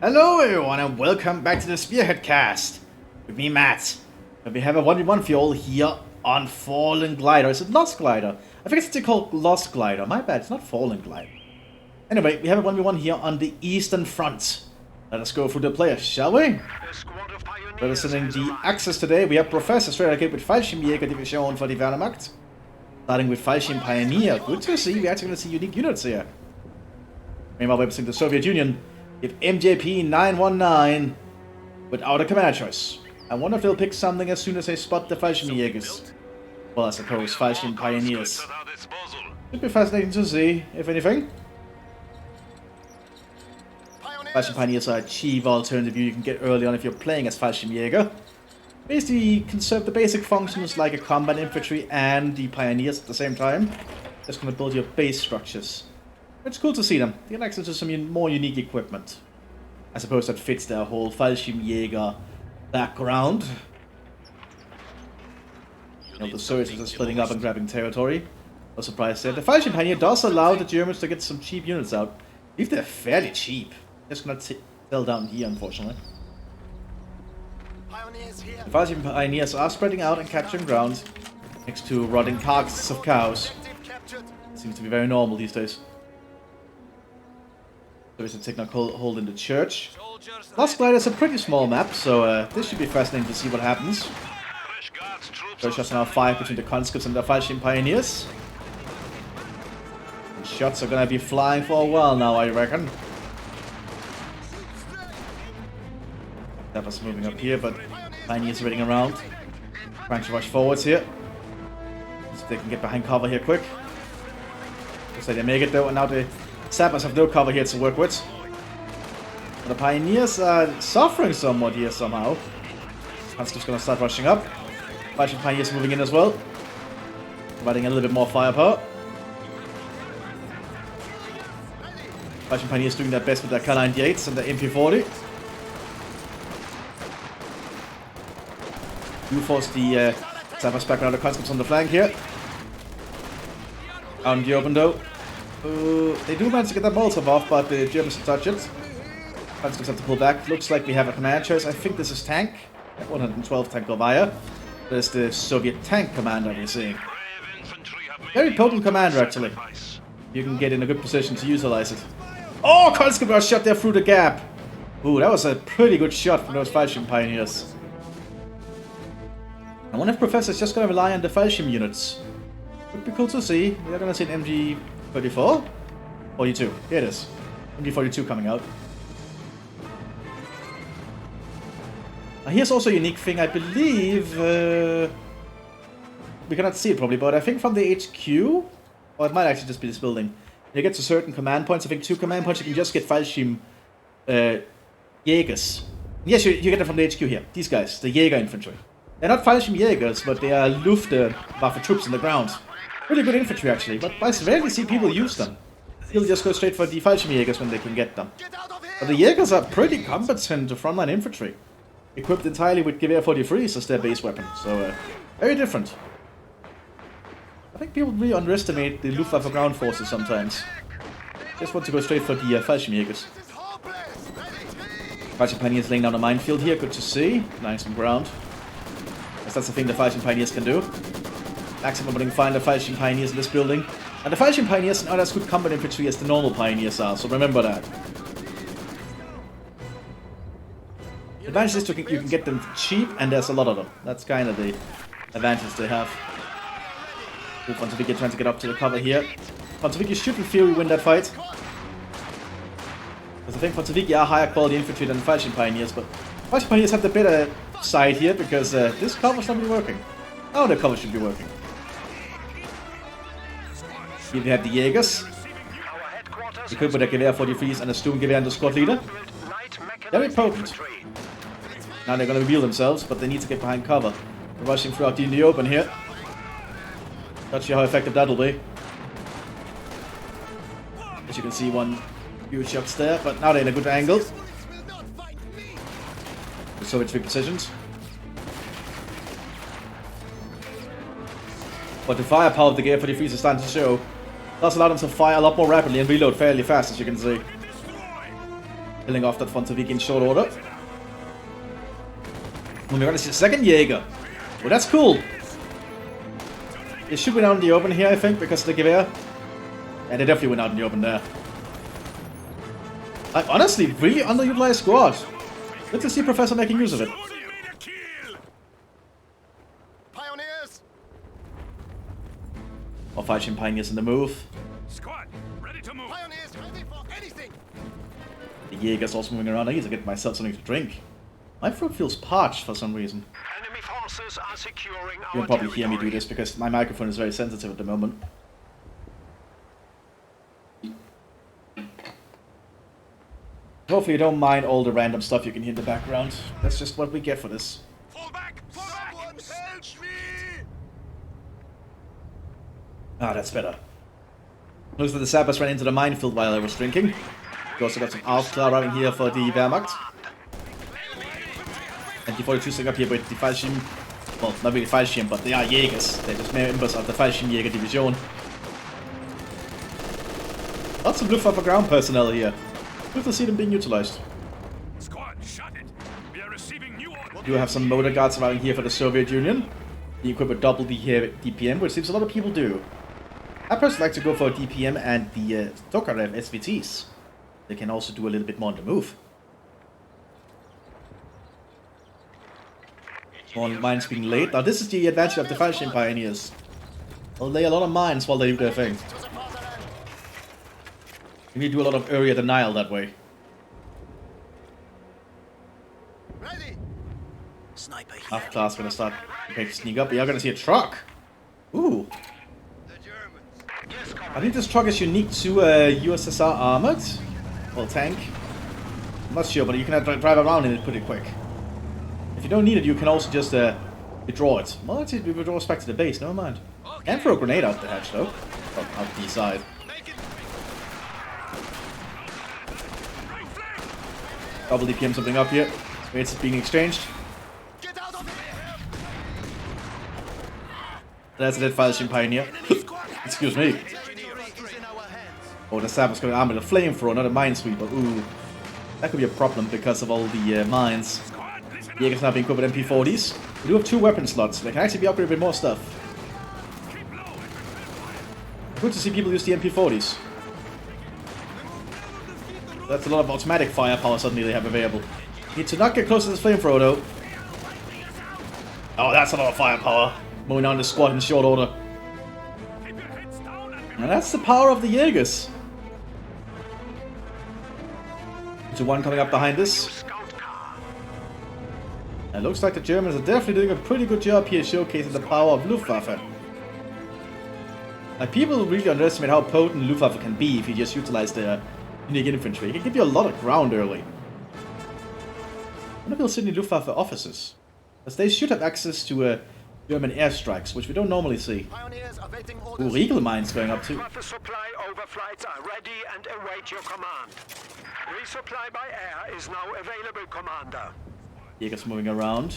Hello everyone and welcome back to the Spearhead cast with me, Matt. And we have a 1v1 for you all here on Fallen Glider. Is it Lost Glider? I think it's still called Lost Glider. My bad, it's not Fallen Glider. Anyway, we have a 1v1 here on the Eastern Front. Let us go through the players, shall we? Representing the Axis today, we have Professor straight out with Fallschirmjäger Division for the Wehrmacht. Starting with Fallschirm Pioneer. Good to see, we're actually going to see unique units here. Meanwhile, representing the Soviet Union, if MJP 919 without a commander choice. I wonder if they'll pick something as soon as they spot the Fallschirmjägers. Well, I suppose Fallschirm Pioneers. Should be fascinating to see, if anything. Fallschirm Pioneers are a cheap alternative you can get early on if you're playing as Fallschirmjäger. Basically, can serve the basic functions like a combat infantry and the Pioneers at the same time. Just gonna build your base structures. It's cool to see them. They get access to some more unique equipment. I suppose that fits their whole Fallschirmjäger background. You know, the soldiers are splitting up and grabbing territory. No surprise there. The Fallschirm Pioneer does allow the Germans to get some cheap units out. If they're fairly cheap. Just gonna sell down here, unfortunately. The Fallschirm Pioneers are spreading out and capturing ground next to rotting carcasses of cows. Seems to be very normal these days. There is a technical hold in the church. Lost Glider is a pretty small map, so this should be fascinating to see what happens. There's just now a fight between the conscripts and the Fallschirm Pioneers. And shots are gonna be flying for a while now, I reckon. That was moving up here, but Pioneers waiting around. Trying to rush forwards here. So they can get behind cover here quick. Looks like they make it though, and now the Sappers have no cover here to work with. But the Pioneers are suffering somewhat here somehow. Conscript's gonna start rushing up. Fallschirm Pioneers moving in as well. Providing a little bit more firepower. Fallschirm Pioneers doing their best with their K98s and their MP40. Do force the Sappers back around the conscripts on the flank here. Out in the open though. They do manage to get that Molotov off, but the Germans touch it. Conscripts have to pull back. Looks like we have a command choice. I think this is tank. 112 tank Govaya. There's the Soviet tank commander we're seeing. Very potent commander actually. You can get in a good position to utilize it. Oh, conscript was shot there through the gap. Ooh, that was a pretty good shot from those Fallschirm Pioneers. I wonder if Professor's just gonna rely on the Fallschirm units. Would be cool to see. We're gonna see an MG34? 42. Here it is. MG42 coming out. Now here's also a unique thing, I believe. We cannot see it probably, but I think from the HQ, or it might actually just be this building. You get to certain command points. I think 2 command points you can just get Fallschirm Jägers. Yes, you get them from the HQ here. These guys, the Jäger Infantry. They're not Fallschirmjägers, but they are Luftwaffe troops on the ground. Really good infantry actually, but I rarely see people use them. They'll just go straight for the Fallschirmjägers when they can get them. But the Jägers are pretty competent frontline infantry. Equipped entirely with Gewehr 43s as their base weapon, so very different. I think people really underestimate the Luftwaffe ground forces sometimes. Just want to go straight for the Fallschirmjägers. Fallschirm Pioneers laying down a minefield here, good to see. Nice some ground. That's the thing the Fallschirm Pioneers can do. Maximum can find the Fallschirm Pioneers in this building. And the Fallschirm Pioneers are not as good combat infantry as the normal Pioneers are, so remember that. The advantage is you can get them cheap, and there's a lot of them. That's kind of the advantage they have. Mthis trying to get up to the cover here. Mthis should in theory win that fight. Because I think Mthis are higher quality infantry than the Fallschirm Pioneers, but Fallschirm Pioneers have the better side here because this cover's not really working. Oh, the cover should be working. Here we have the Jägers. Equipped with their Gewehr 43s and a Sturmgewehr and the squad leader. Very potent. Now they're going to reveal themselves, but they need to get behind cover. They're rushing throughout in the open here. Not sure how effective that'll be. As you can see, one few shots there, but now they're in a good angle. The Soviets repositioned. But the firepower of the Gewehr 43s is starting to show. Does allow them to fire a lot more rapidly and reload fairly fast, as you can see. Killing off that von Savik in short order. And we're gonna see the second Jaeger. Well, that's cool. They should win out in the open here, I think, because of the Gewehr. Yeah, they definitely went out in the open there. Honestly, really underutilized squad. Good to see Professor making use of it. Or Fallschirm Pioneers in the move. Squad, ready to move. Pioneers ready for anything. The Jaeger's also moving around. I need to get myself something to drink. My throat feels parched for some reason. Enemy forces are securing our You'll probably hear me do this because my microphone is very sensitive at the moment. Hopefully you don't mind all the random stuff you can hear in the background. That's just what we get for this. Fall back! Fall back! Help me! Ah, that's better. Looks like the sappers ran into the minefield while I was drinking. We also got some Aufklärung here for the Wehrmacht. And die 42 staying up here with the Fallschirm. Well, not really Fallschirm, but they are Jägers. They're just members of the Fallschirmjäger Division. Lots of Luftwaffe ground personnel here. Good to see them being utilized. Squad, shut it. We are receiving new orders. You have some motor guards around here for the Soviet Union. The equipment double the DPM, which seems a lot of people do. I personally like to go for DPM and the Tokarev SVTs. They can also do a little bit more on the move. More mines being laid. Now this is the advantage of the Fallschirm Pioneers. They'll lay a lot of mines while they do their thing. You need to do a lot of area denial that way. Ready. Sniper here. Half class gonna start okay, to sneak up. We are gonna see a truck. Ooh. I think this truck is unique to USSR armored. Well, tank. I'm not sure, but you can drive around in it pretty quick. If you don't need it, you can also just withdraw it. Well, let's see, we withdraw us back to the base, never mind. And throw a grenade out the hatch, though. Oh, out the side. Double DPM something up here. It's being exchanged. That's a dead Fallschirm Pioneer. Excuse me. Oh, the Sabbath's going to arm with a flamethrower, not a minesweeper. Ooh. That could be a problem because of all the mines. Jaeger's now being equipped with MP40s. We do have 2 weapon slots. They can actually be upgraded with more stuff. Good to see people use the MP40s. That's a lot of automatic firepower suddenly they have available. Need to not get close to this flamethrower though. Oh, that's a lot of firepower. Moving on the squad in short order. And that's the power of the Jaegers. There's one coming up behind us. It looks like the Germans are definitely doing a pretty good job here showcasing the power of Luftwaffe. Like, people really underestimate how potent Luftwaffe can be if you just utilize the unique infantry. It can give you a lot of ground early. I wonder if you'll see any Luftwaffe officers. As they should have access to German airstrikes, which we don't normally see. Ooh, Regal mines going up too. Supply overflights are ready and await your command. Resupply by air is now available, Commander. Jaeger's moving around.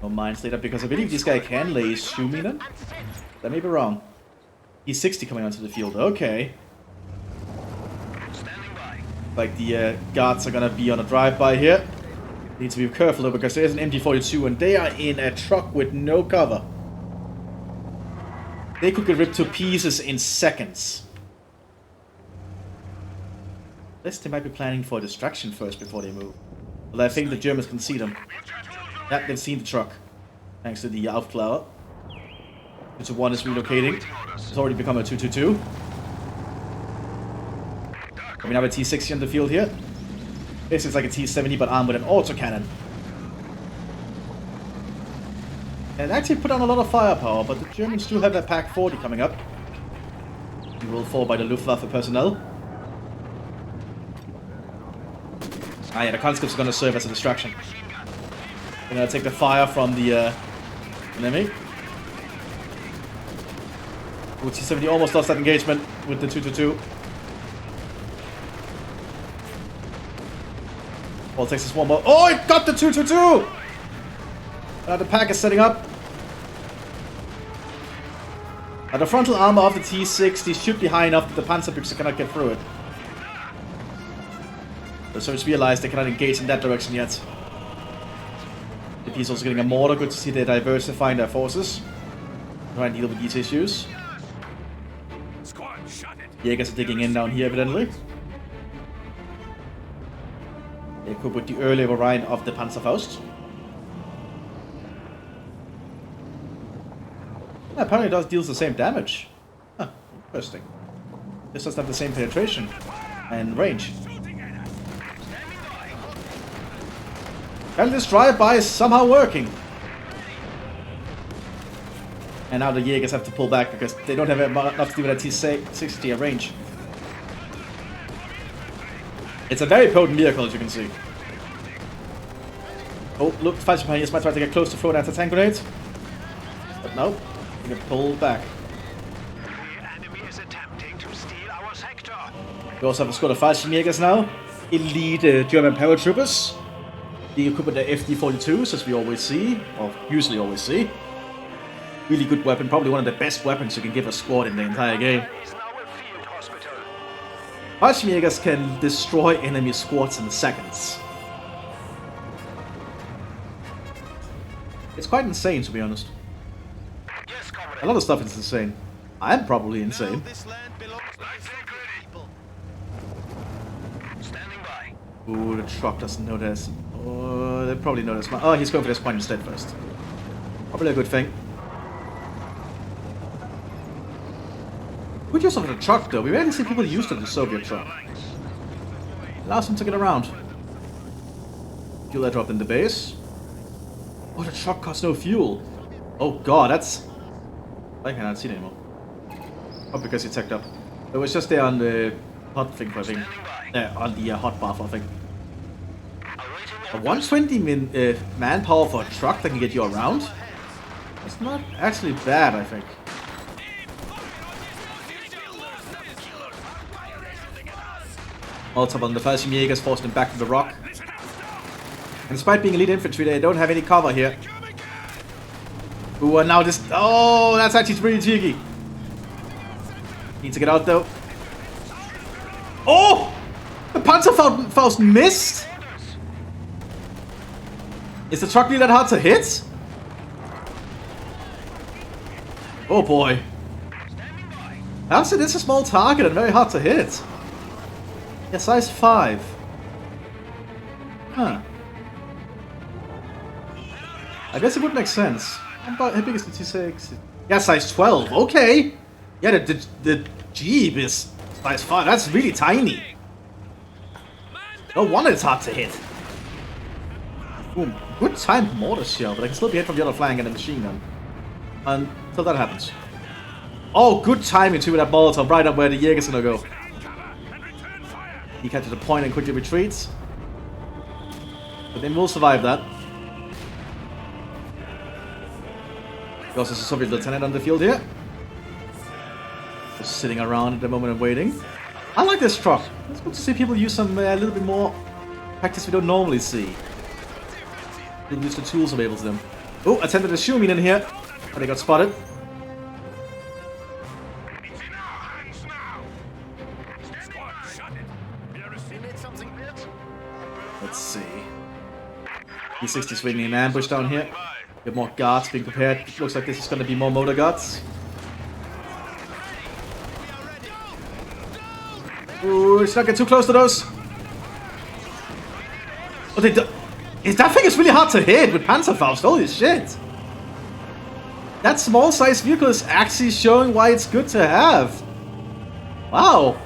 No mines laid up because I believe this guy can lay Shumi then? That may be wrong. He's 60 coming onto the field. Okay. Like the guards are gonna be on a drive-by here. Need to be careful though because there's an MG42 and they are in a truck with no cover. They could get ripped to pieces in seconds. Unless they might be planning for a distraction first before they move. But I think the Germans can see them. Yeah, they've seen the truck. Thanks to the Aufklärung. 2-1 is relocating. It's already become a 2-2-2. We have a T-60 on the field here. This is like a T-70 but armed with an autocannon. And actually put on a lot of firepower, but the Germans do have that Pak-40 coming up. He will fall by the Luftwaffe personnel. Ah yeah, the conscripts are going to serve as a distraction. They're going to take the fire from the enemy. Ooh, T-70 almost lost that engagement with the 2-2-2. Well, takes this one more. Oh, it got the 2-2-2! The Pak is setting up. The frontal armor of the T-60 should be high enough that the Panzerbüchse cannot get through it. The Soviets realize they cannot engage in that direction yet. The P's also getting a mortar. Good to see they're diversifying their forces. Trying to deal with these issues. Jaegers are digging in down here, evidently. They cope with the earlier variant of the Panzerfaust. Yeah, apparently it does deals the same damage. Huh, interesting. This doesn't have the same penetration and range. And this drive-by is somehow working. And now the Jaegers have to pull back because they don't have enough to do with a T-60 at range. It's a very potent vehicle, as you can see. Oh, look, the fighter pioneers might try to get close to throw an anti-tank grenade. But no, they get pulled back. The enemy is attempting to steal our sector. We also have a squad of Fallschirmjägers now. Elite German paratroopers. Being equipped with their FD-42s, as we always see, or usually always see. Really good weapon, probably one of the best weapons you can give a squad in the entire game. There is now a field hospital. Fallschirmjägers can destroy enemy squads in seconds. It's quite insane, to be honest. Yes, comrade. A lot of stuff is insane. I'm probably insane. This land belongs to the people. Standing by. Ooh, the truck doesn't know this. Oh, they probably know this. Oh, he's going for this point instead first. Probably a good thing. Good use of the truck, though. We rarely see people use the Soviet truck. Allows them to get around. Fuel airdrop in the base. Oh, the truck costs no fuel. Oh god, that's... I cannot see it anymore. Oh, because he tacked up. It was just there on the hot thing, I think. On the hot bar, I think. A 120 manpower for a truck that can get you around? That's not actually bad, I think. Also on the Fallschirmjägers forced them back to the rock. And despite being elite infantry, they don't have any cover here. Ooh, and now this... Oh, that's actually pretty cheeky. Need to get out, though. Oh! The Panzerfaust missed? Is the truck really that hard to hit? Oh, boy. Actually, this is a small target and very hard to hit. Yeah, size 5. Huh. I guess it would make sense. How big is the T6? Yeah, size 12. Okay. Yeah, the Jeep is size 5. That's really tiny. No wonder it's hard to hit. Boom. Good timed mortar shell, but I can still be hit from the other flank and a machine gun. Until that happens. Oh, good timing too with that Molotov right up where the Jaeger's gonna go. He catches a point and quickly retreats. But then we'll survive that. We also see a Soviet lieutenant on the field here. Just sitting around at the moment and waiting. I like this truck. It's good to see people use some a little bit more practice we don't normally see. People use the tools available to them. Oh, attended a shoe in here. But they got spotted. Let's see. T-60 swinging an ambush down here. Get more guards being prepared. Looks like this is going to be more motor guards. Ooh, let's not get too close to those. Oh, that thing is really hard to hit with Panzerfaust. Holy shit. That small size vehicle is actually showing why it's good to have. Wow.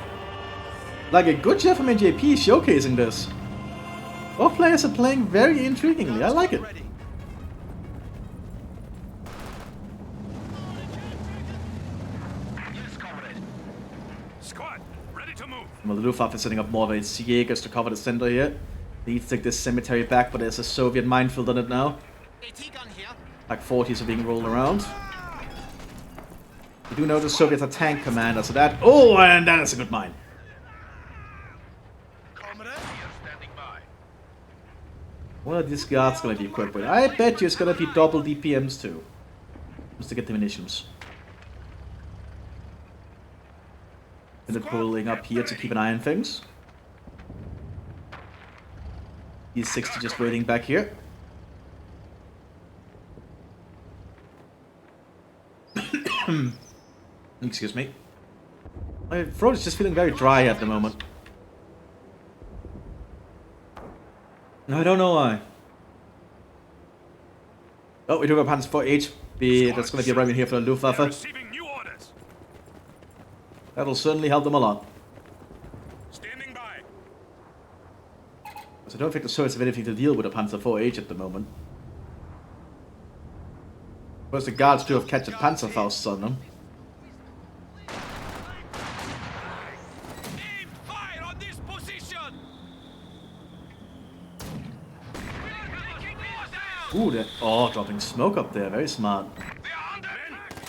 Like a good job from NJP showcasing this. Both players are playing very intriguingly. I like it. Squad, ready to move. Well, the Luftwaffe is setting up more of its Jaegers to cover the center here. They need to take this cemetery back, but there's a Soviet minefield on it now. Like 40s are being rolled around. We do know the Soviets are tank commanders, so that... Oh, and that is a good mine. What are these guards going to be equipped with? I bet you it's going to be double DPMs too. Just to get the munitions. And they're pulling up here to keep an eye on things. T60 just waiting back here. Excuse me. My throat is just feeling very dry at the moment. I don't know why. Oh, we do have a Panzer IV HB that's going to be arriving here for the Luftwaffe. That'll certainly help them a lot. Standing by. So I don't think the Soviets have anything to deal with a Panzer IV at the moment. Whereas the guards do have captured Panzerfausts on them. Aim fire on this position. Ooh, they're dropping smoke up there. Very smart. They are under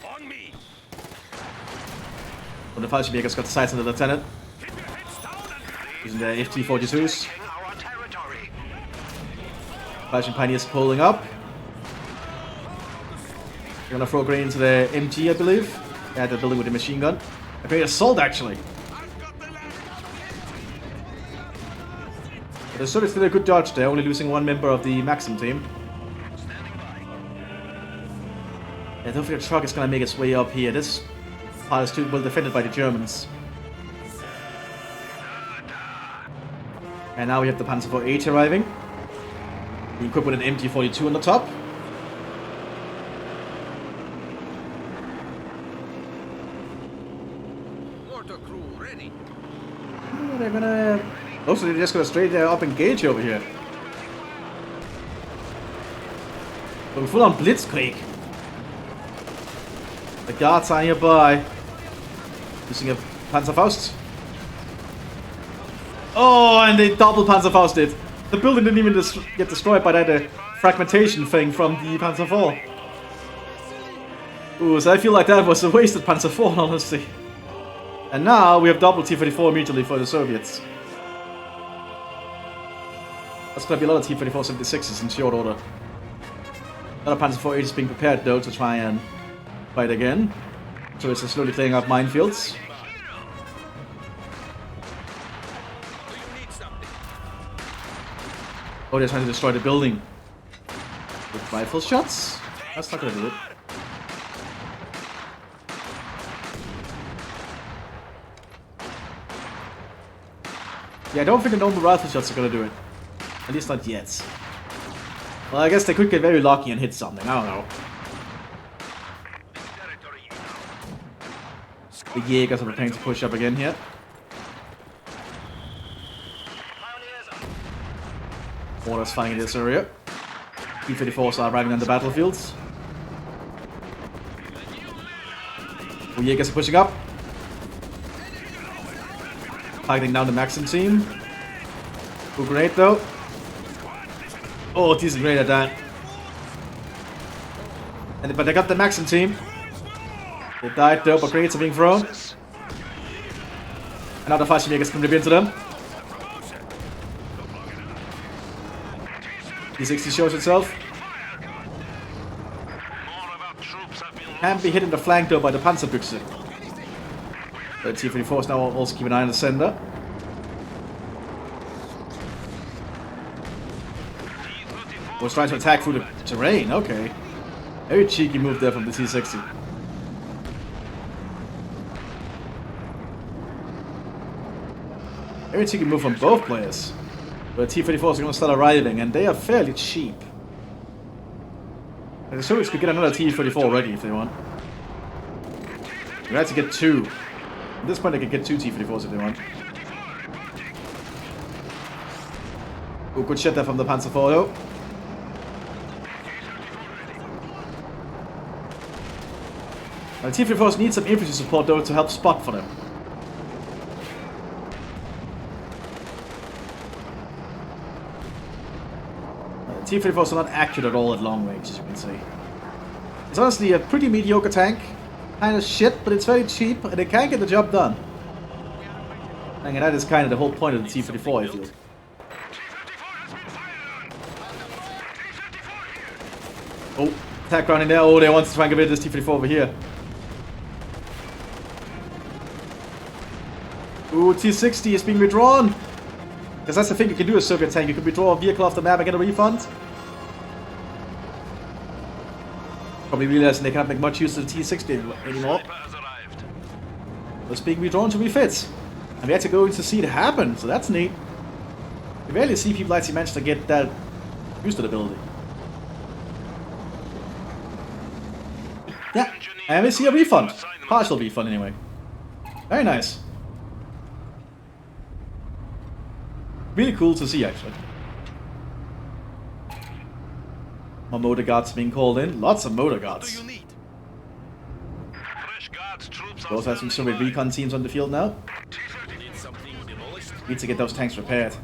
on me. Und der Fallschirmjäger's got the sights on the lieutenant. Keep your heads down and Using their FT-42s. In our territory. Fallschirm Pioneers pulling up. They're gonna throw a grenade into the MG, I believe. Yeah, the building with the machine gun. A great assault, actually. The Soviets did a good dodge there, only losing one member of the Maxim team. I don't think the truck is gonna make its way up here. This part is too well defended by the Germans. And now we have the Panzer IV arriving. We equipped with an MG-42 on the top. mortar crew ready. Oh, they're gonna... Also, they're just gonna straight up engage over here. Going full on Blitzkrieg. The guards are nearby. Using a Panzerfaust. Oh, and they double Panzerfaust it. The building didn't even get destroyed by that fragmentation thing from the Panzer IV. Ooh, so I feel like that was a wasted Panzer IV, honestly. And now we have double T-34 immediately for the Soviets. That's gonna be a lot of T-34 76s in short order. Another Panzer IV is being prepared though to try and fight again. So it's slowly clearing up minefields. Do you need something? Oh, they're trying to destroy the building. With rifle shots? That's not gonna do it. Yeah, I don't think the normal rifle shots are gonna do it. At least not yet. Well, I guess they could get very lucky and hit something. I don't know. The Jaegers are preparing to push up again here. Mortars fighting in this area. T-34s are arriving on the battlefields. The Jaegers are pushing up. Targeting down the Maxim team. Good grenade though. Oh, decent grenade at that. But they got the Maxim team. They died though, but grenades are being thrown. Another Fallschirmjäger can rip into them. T-60 shows itself. Can be hit in the flank though by the Panzerbüchse. The T-34 is now also keeping an eye on the sender. Was trying to attack through the terrain, okay. Very cheeky move there from the T-60. Very cheeky move from both players. But the T-34s are going to start arriving, and they are fairly cheap. And the Soviets could get another T-34 already if they want. We had to get two. At this point they could get two T-34s if they want. Oh, good shot there from the Panzer IV though. The T-34s need some infantry support though to help spot for them. The T-34s are not accurate at all at long range, as you can see. It's honestly a pretty mediocre tank. Kind of shit, but it's very cheap and it can get the job done. And that is kind of the whole point of the T-34, I feel. Oh, attack round in there. Oh, they want to try and get rid of this T-34 over here. Ooh, T-60 is being withdrawn. Because that's the thing you can do with Soviet tank. You can withdraw a vehicle off the map and get a refund. Probably realizing they can't make much use of the T-60 anymore. It's being withdrawn to refit. And we had to go in to see it happen, so that's neat. You rarely see people actually manage to get that used to the ability. Yeah, and we see a refund. Partial refund anyway. Very nice. Really cool to see, actually. More motor guards being called in. Lots of motor guards. We also have some Soviet recon teams on the field now. Need to get those tanks repaired.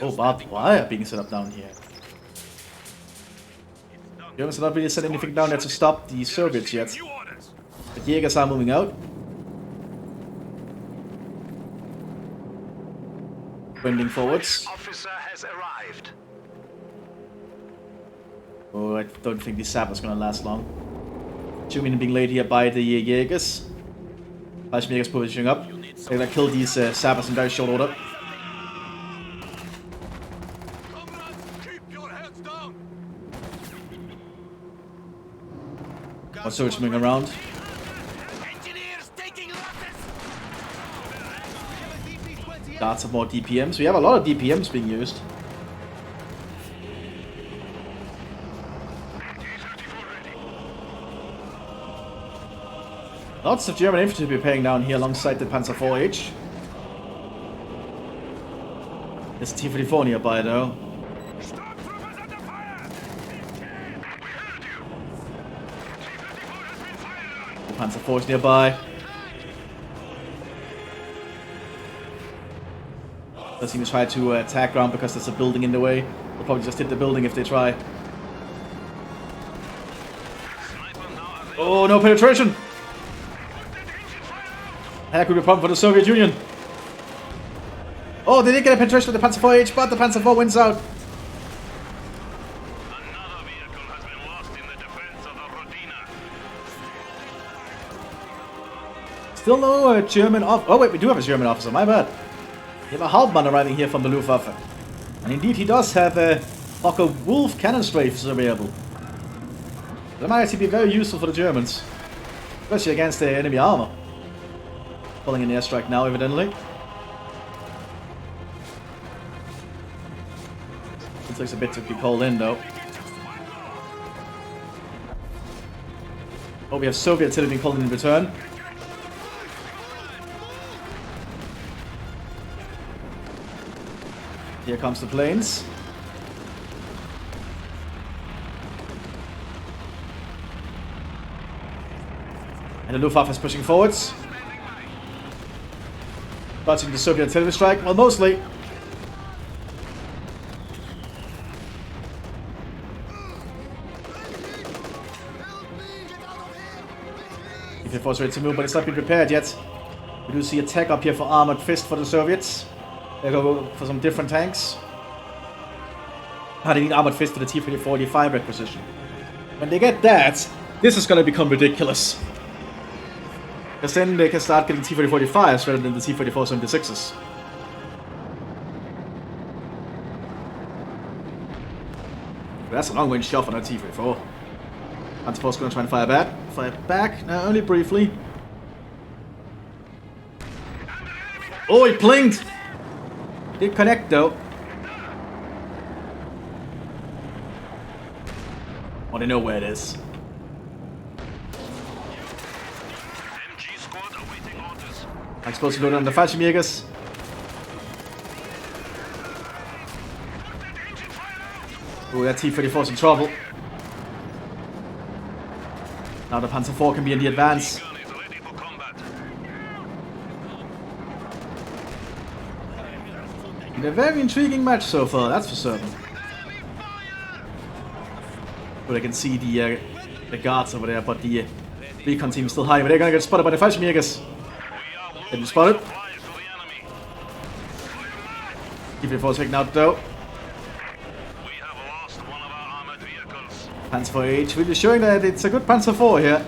Oh, barbed wire being set up down here. Germans have not really set anything down there to stop the Soviets yet. But Jaegers are moving out. Wending forwards. Officer has arrived. Oh, I don't think this sap is gonna last long. 2 minutes being laid here by the Jaegers. Fallschirmjägers positioning up. They're gonna kill these sappers in very short order. More Soviets moving around. Lots of more DPMs. We have a lot of DPMs being used. Lots of German infantry preparing down here alongside the Panzer IV-H. There's T-34 nearby though. The Panzer IV is nearby. Doesn't seem to try to attack ground because there's a building in the way. They'll probably just hit the building if they try. Oh, no penetration! That could be a problem for the Soviet Union. Oh, they did get a penetration with the Panzer IV-H, but the Panzer IV wins out. Another vehicle has been lost in the defense of the Rodina. Still no German officer. Oh wait, we do have a German officer, my bad. We have a Hauptmann arriving here from the Luftwaffe. And indeed he does have a Fokker Wolf cannon strafes available. That might actually be very useful for the Germans. Especially against the enemy armor. Pulling an airstrike now, evidently. It takes a bit to be called in, though. Oh, we have Soviet artillery being called in return. Here comes the planes. And the Luftwaffe is pushing forwards. Starting the Soviet artillery strike. Well, mostly. If you're forced ready to move, but it's not been prepared yet. We do see a tech up here for Armored Fist for the Soviets. They go for some different tanks. They need Armored Fist for the T-34 requisition. When they get that, this is gonna become ridiculous. Because then they can start getting T-34s rather than the T-34-76s. That's a long-range shot on that T-34. Panzer IV's gonna try and fire back. Fire back, no, only briefly. Oh, it blinked! Did connect though. Oh, they know where it is. Explosive load on the Fallschirmjägers. Oh, that T-34's in trouble. Now the Panzer IV can be in the advance. A very intriguing match so far, that's for certain. But I can see the guards over there, but the recon team is still high. But they're gonna get spotted by the Fallschirmjägers. They've been spotted. T-34 taken out though. Panzer IV-H really showing that it's a good Panzer IV here.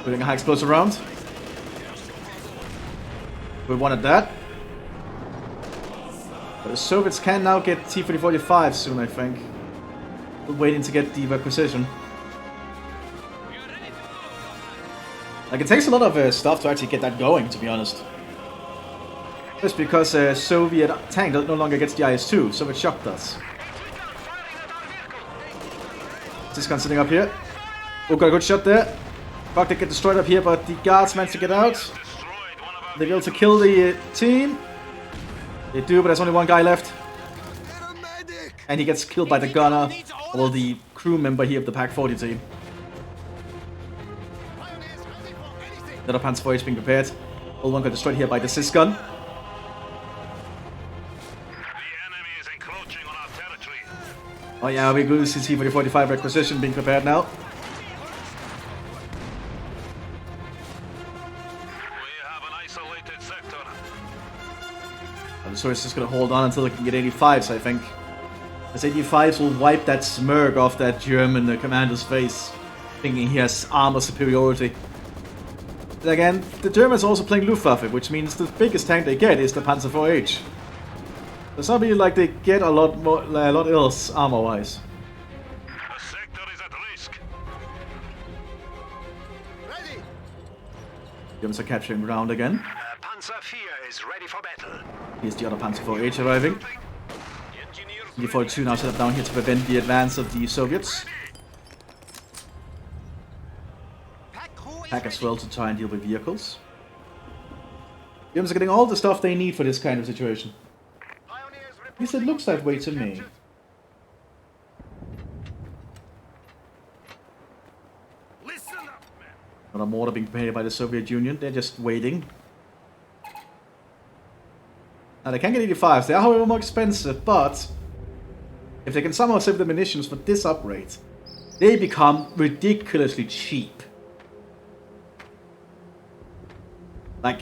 Putting a high explosive round. We wanted that. But the Soviets can now get T-4045 soon, I think. We're waiting to get the requisition. Like, it takes a lot of stuff to actually get that going, to be honest. Just because Soviet tank no longer gets the IS-2, Soviet shock does. This gun sitting up here. Oh, got a good shot there. Fuck, they get destroyed up here, but the guards managed to get out. They're able to kill the team. They do, but there's only one guy left. And he gets killed by the gunner, or the crew member here of the Pak-40 team. The other Panzer IV being prepared. All one got destroyed here by the SIS gun. The enemy is encroaching on our territory. Oh yeah, we do see T-4045 requisition being prepared now. So it's just gonna hold on until it can get 85s, I think. As 85s will wipe that smirk off that German commander's face, thinking he has armor superiority. But again, the Germans are also playing Luftwaffe, which means the biggest tank they get is the Panzer IV-H. It's not really like they get a lot else armor-wise. The sector is at risk. Ready. Germans are capturing ground again. Panzer IV is ready for battle. Here's the other Panzer IV-H arriving. The 42 now set up down here to prevent the advance of the Soviets. Pack as well to try and deal with vehicles. Germans are getting all the stuff they need for this kind of situation. At least it looks that way to me. Listen up, man. Another mortar being prepared by the Soviet Union. They're just waiting. Now they can get 85s. They are however more expensive, but if they can somehow save the munitions for this upgrade, they become ridiculously cheap. Like,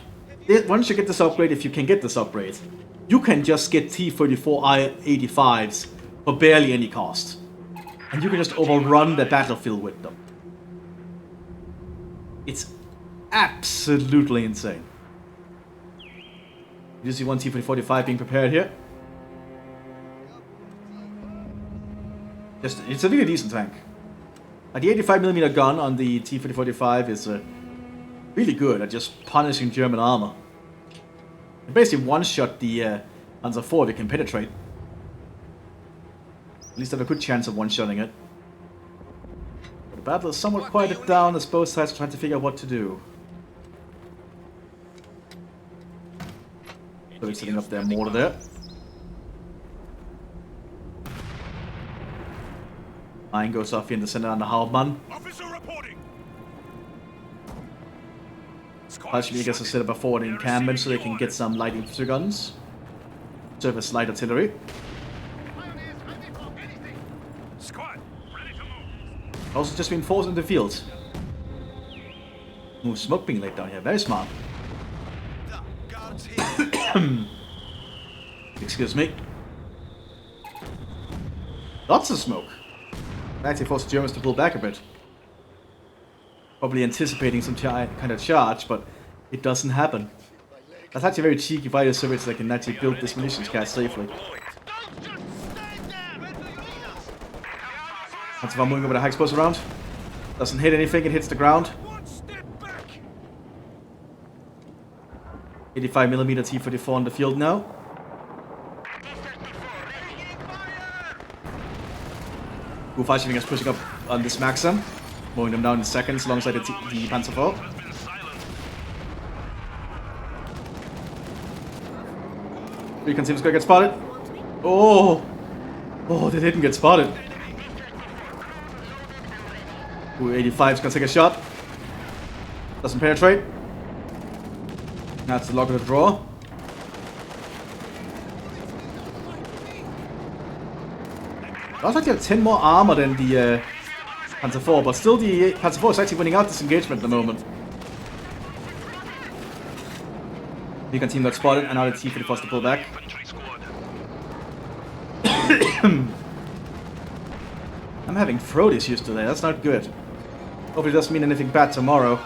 once you get this upgrade, if you can get this upgrade, you can just get T-34 85s for barely any cost. And you can just overrun the battlefield with them. It's absolutely insane. You see one T-4045 being prepared here. It's a really decent tank. The 85mm gun on the T-4045 is really good at just punishing German armor. It basically one-shot the Panzer IV if it can penetrate. At least have a good chance of one-shotting it. But the battle is somewhat quieted down as both sides are trying to figure out what to do. So they're setting up their mortar there. Mine goes off here in the center under Hauptmann. Officer reporting. Partially, I guess, to set up a forward encampment so they can get some light infantry guns. Serve as light artillery. Squad, ready to move. Also just reinforced in the field. Ooh, smoke being laid down here. Very smart. Excuse me. Lots of smoke. Actually forced the Germans to pull back a bit. Probably anticipating some kind of charge, but it doesn't happen. That's actually very cheeky by the Soviets that can actually build this munitions cast safely. That's about moving over the high explosive round. Doesn't hit anything, it hits the ground. 85mm T-44 on the field now. Luftwaffe is pushing up on this Maxim, mowing them down in seconds alongside the Panzer IV. Recon team's gonna get spotted. Oh! Oh, they didn't get spotted. Ooh, 85's gonna take a shot. Doesn't penetrate. That's the lock of the draw. I also actually have 10 more armor than the Panzer IV, but still the Panzer IV is actually winning out this engagement at the moment. Recon team got spotted, and now the T-44 to pull back. I'm having throat issues today, that's not good. Hopefully it doesn't mean anything bad tomorrow.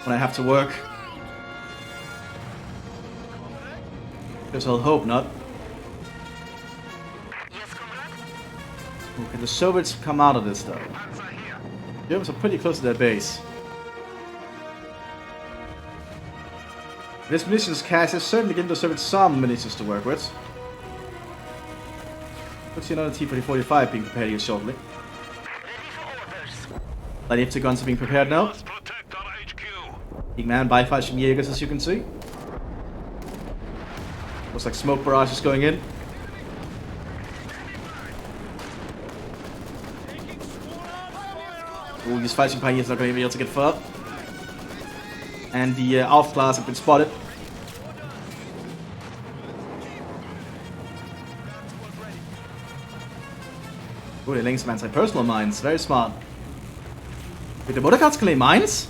when I have to work. Guess I'll hope not. Okay, the Soviets come out of this though. The Germans are pretty close to their base. This munitions cache is certainly giving the Soviets some munitions to work with. Let's see another T-4045 being prepared here shortly. Plenty of guns are being prepared now. Protect our HQ. Being manned by Fallschirmjägers, as you can see. Looks like smoke barrages going in. Ooh, these Fallschirmjägers are not going to be able to get far. And the Aufklass have been spotted. Ooh, they're laying some anti-personal mines. Very smart. Wait, the motor guards can lay mines?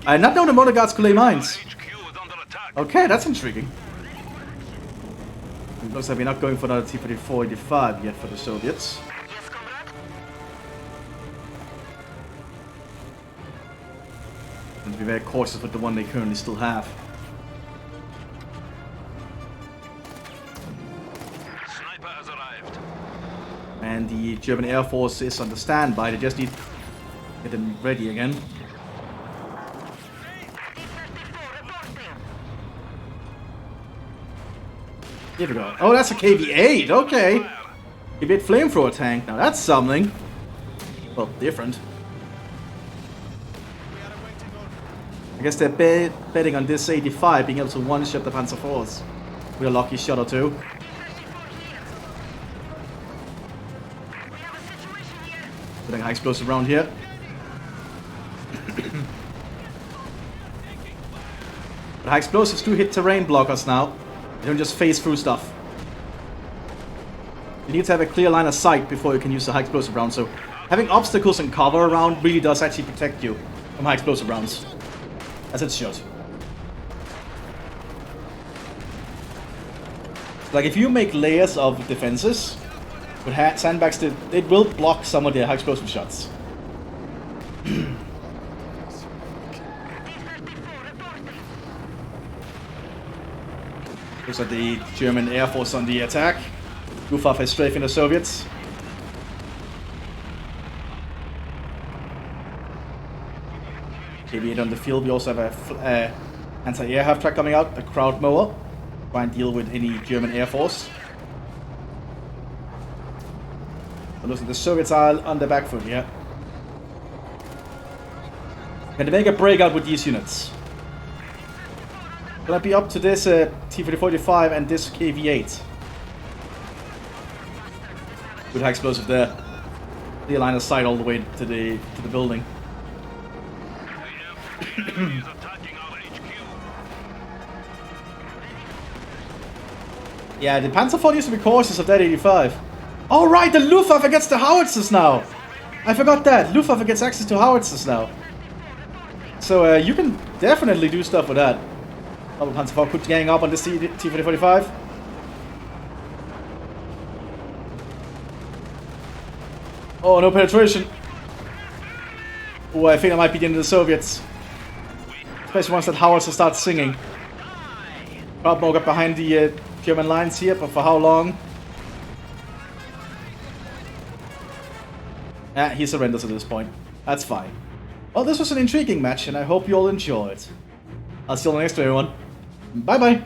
I did not know the motor guards could lay mines. HQ is under attack. Okay, that's intriguing. It looks like we're not going for another T-34-85 yet for the Soviets. And to be very cautious with the one they currently still have. Sniper has arrived. And the German Air Force is on the standby. They just need to get them ready again. Here we go. Oh, that's a KV-8. Okay. KV-8 flamethrower tank. Now that's something. Well, different. I guess they're betting on this 85 being able to one-shot the Panzer IVs with a lucky shot or two. Putting a high explosive round here. But high explosives do hit terrain blockers now. They don't just phase through stuff. You need to have a clear line of sight before you can use the high explosive round. So having obstacles and cover around really does actually protect you from high explosive rounds. As it should. Like if you make layers of defenses with sandbags, it will block some of their high explosive shots. Looks like the German Air Force on the attack. Luftwaffe is strafing the Soviets. KV-8 on the field. We also have a anti-air half track coming out, a crowd mower. Try and deal with any German Air Force. But looks like the Soviets are on the back foot here. Can they make a breakout with these units? Gonna be up to this T-4045 and this KV-8. Good high explosive there. The line of sight all the way to the building. Yeah, the Panzer IV used to be cautious of that 85. Oh right, the Luftwaffe gets the howitzers now! I forgot that. Luftwaffe gets access to howitzers now. So you can definitely do stuff with that. Double Panzer IV could gang up on this T-4045. Oh, no penetration. Oh, I think that might be the end of the Soviets. Especially once that howitzer starts singing. Probably got behind the German lines here, but for how long? He surrenders at this point. That's fine. Well, this was an intriguing match, and I hope you all enjoyed. I'll see you on the next one, everyone. Bye-bye.